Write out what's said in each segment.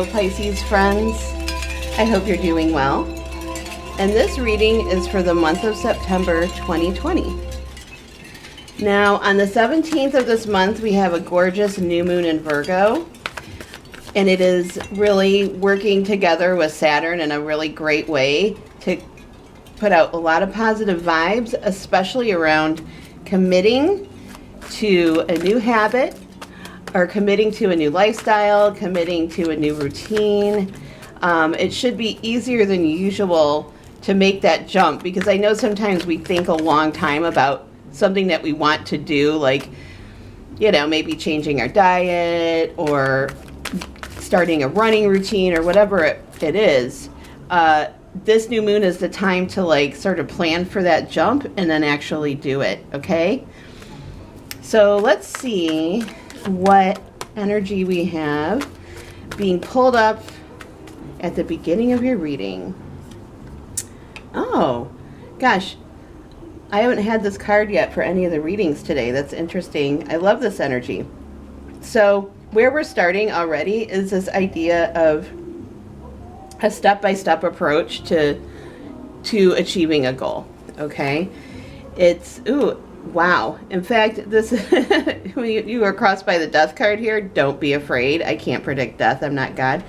Hello Pisces friends, I hope you're doing well. And this reading is for the month of September 2020. Now on the 17th of this month we have a gorgeous new moon in Virgo, and it is really working together with Saturn in a really great way to put out a lot of positive vibes, especially around committing to a new habit, or committing to a new lifestyle, committing to a new routine. It should be easier than usual to make that jump, because I know sometimes we think a long time about something that we want to do, like, you know, maybe changing our diet or starting a running routine or whatever it is. This new moon is the time to like sort of plan for that jump and then actually do it, okay? So let's see what energy we have being pulled up at the beginning of your reading. Oh, gosh, I haven't had this card yet for any of the readings today. That's interesting. I love this energy. So where we're starting already is this idea of a step-by-step approach to achieving a goal, okay? It's, ooh, wow. In fact, this when you are crossed by the death card here, don't be afraid. I can't predict death. I'm not God.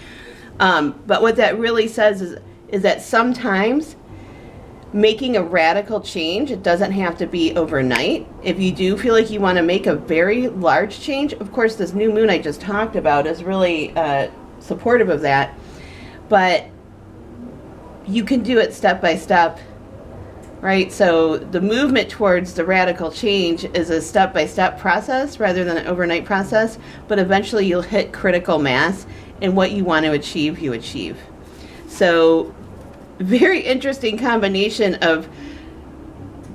But what that really says is that sometimes making a radical change, it doesn't have to be overnight. If you do feel like you want to make a very large change, of course, this new moon I just talked about is really supportive of that. But you can do it step by step. Right, so the movement towards the radical change is a step-by-step process rather than an overnight process, but eventually you'll hit critical mass, and what you want to achieve, you achieve. So very interesting combination of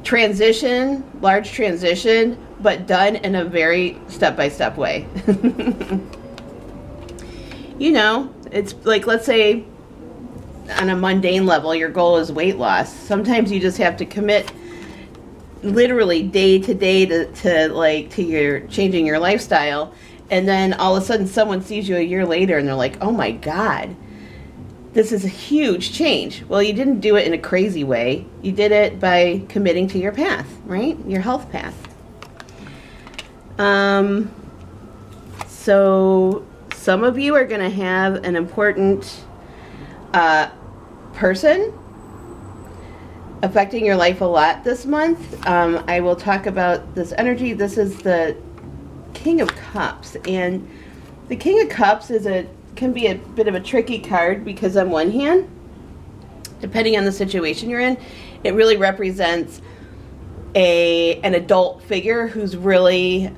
transition, large transition, but done in a very step-by-step way. You know, it's like, let's say, on a mundane level, your goal is weight loss. Sometimes you just have to commit literally day to day to your changing your lifestyle, and then all of a sudden someone sees you a year later and they're like, oh my God, this is a huge change. Well, you didn't do it in a crazy way. You did it by committing to your path, right? Your health path. So some of you are going to have an important person affecting your life a lot this month. I will talk about this energy. This is the King of Cups, and the King of Cups can be a bit of a tricky card, because on one hand, depending on the situation you're in, it really represents an adult figure who's really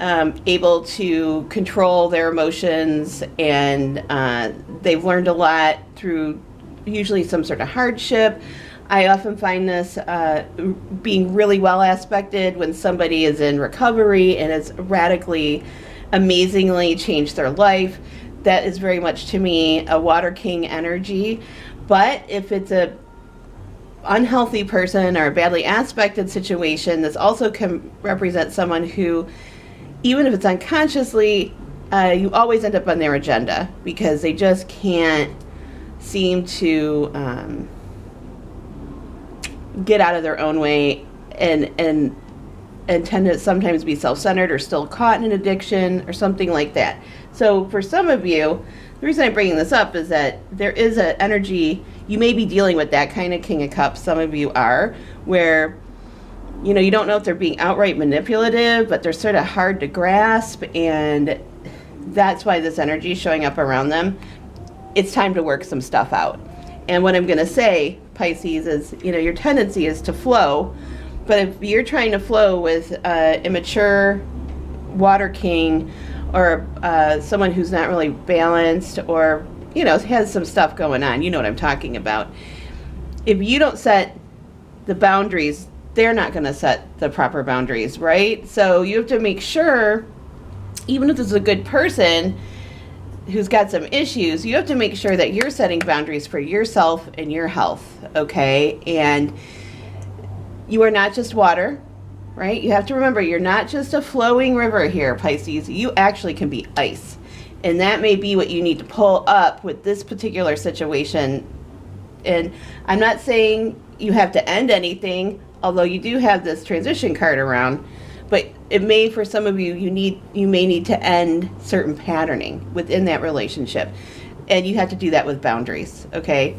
able to control their emotions, and they've learned a lot through usually some sort of hardship. I often find this being really well aspected when somebody is in recovery and has radically, amazingly changed their life. That is very much, to me, a Water King energy. But if it's a unhealthy person or a badly aspected situation, this also can represent someone who, even if it's unconsciously, you always end up on their agenda, because they just can't seem to get out of their own way, and tend to sometimes be self-centered or still caught in an addiction or something like that. So for some of you, the reason I'm bringing this up is that there is an energy, you may be dealing with that kind of King of Cups, some of you are, where, you know, you don't know if they're being outright manipulative, but they're sort of hard to grasp, and that's why this energy is showing up around them. It's time to work some stuff out. And what I'm going to say, Pisces, is, you know, your tendency is to flow, but if you're trying to flow with immature Water King, or someone who's not really balanced, or, you know, has some stuff going on, you know what I'm talking about. If you don't set the boundaries, they're not going to set the proper boundaries, right? So you have to make sure, even if this is a good person who's got some issues, you have to make sure that you're setting boundaries for yourself and your health, okay? And you are not just water, right? You have to remember, you're not just a flowing river here, Pisces. You actually can be ice. And that may be what you need to pull up with this particular situation. And I'm not saying you have to end anything, although you do have this transition card around, but it may, for some of you, you may need to end certain patterning within that relationship. And you have to do that with boundaries, okay?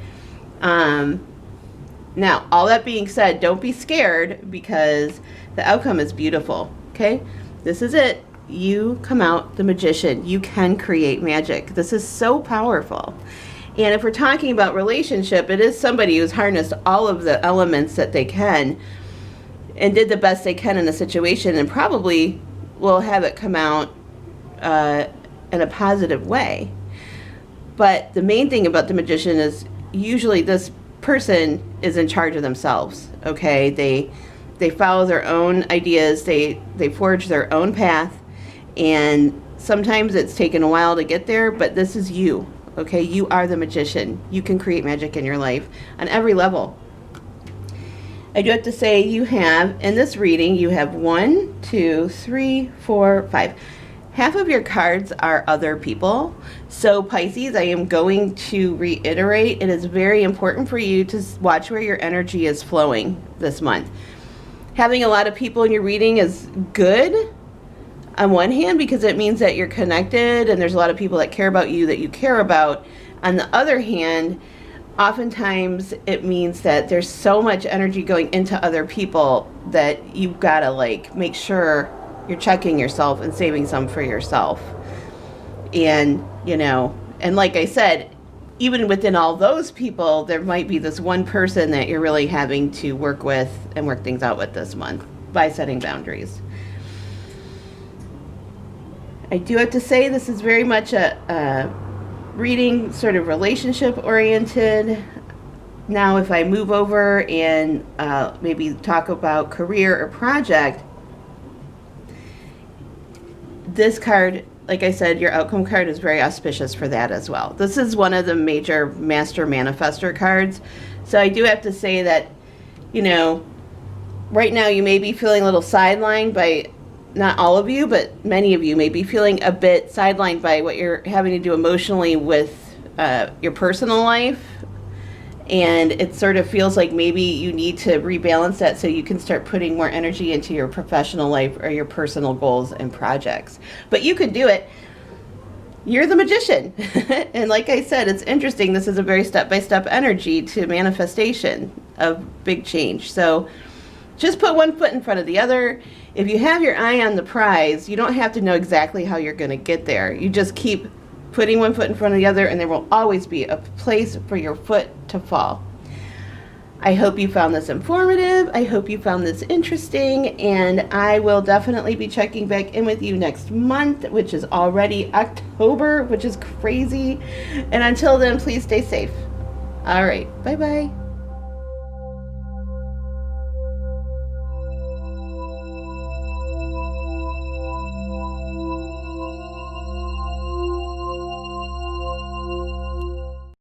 Now, all that being said, don't be scared, because the outcome is beautiful, okay? This is it. You come out the magician. You can create magic. This is so powerful. And if we're talking about relationship, it is somebody who's harnessed all of the elements that they can and did the best they can in a situation, and probably will have it come out in a positive way. But the main thing about the magician is usually this person is in charge of themselves, okay? They follow their own ideas, they forge their own path, and sometimes it's taken a while to get there, but this is you, okay? You are the magician. You can create magic in your life on every level. I do have to say, you have, in this reading, you have 1, 2, 3, 4, 5. Half of your cards are other people. So Pisces, I am going to reiterate, it is very important for you to watch where your energy is flowing this month. Having a lot of people in your reading is good on one hand, because it means that you're connected and there's a lot of people that care about you, that you care about. On the other hand, oftentimes it means that there's so much energy going into other people that you've got to like make sure you're checking yourself and saving some for yourself. And, you know, and like I said, even within all those people, there might be this one person that you're really having to work with and work things out with this month by setting boundaries. I do have to say, this is very much a reading sort of relationship oriented. Now, if I move over and maybe talk about career or project, this card, like I said, your outcome card is very auspicious for that as well. This is one of the major master manifestor cards. So I do have to say that, you know, right now you may be feeling a little sidelined by, not all of you, but many of you may be feeling a bit sidelined by what you're having to do emotionally with your personal life. And it sort of feels like maybe you need to rebalance that so you can start putting more energy into your professional life or your personal goals and projects. But you can do it. You're the magician. And like I said, it's interesting. This is a very step-by-step energy to manifestation of big change. So just put one foot in front of the other. If you have your eye on the prize, you don't have to know exactly how you're going to get there. You just keep putting one foot in front of the other, and there will always be a place for your foot to fall. I hope you found this informative. I hope you found this interesting, and I will definitely be checking back in with you next month, which is already October, which is crazy. And until then, please stay safe. All right, bye-bye.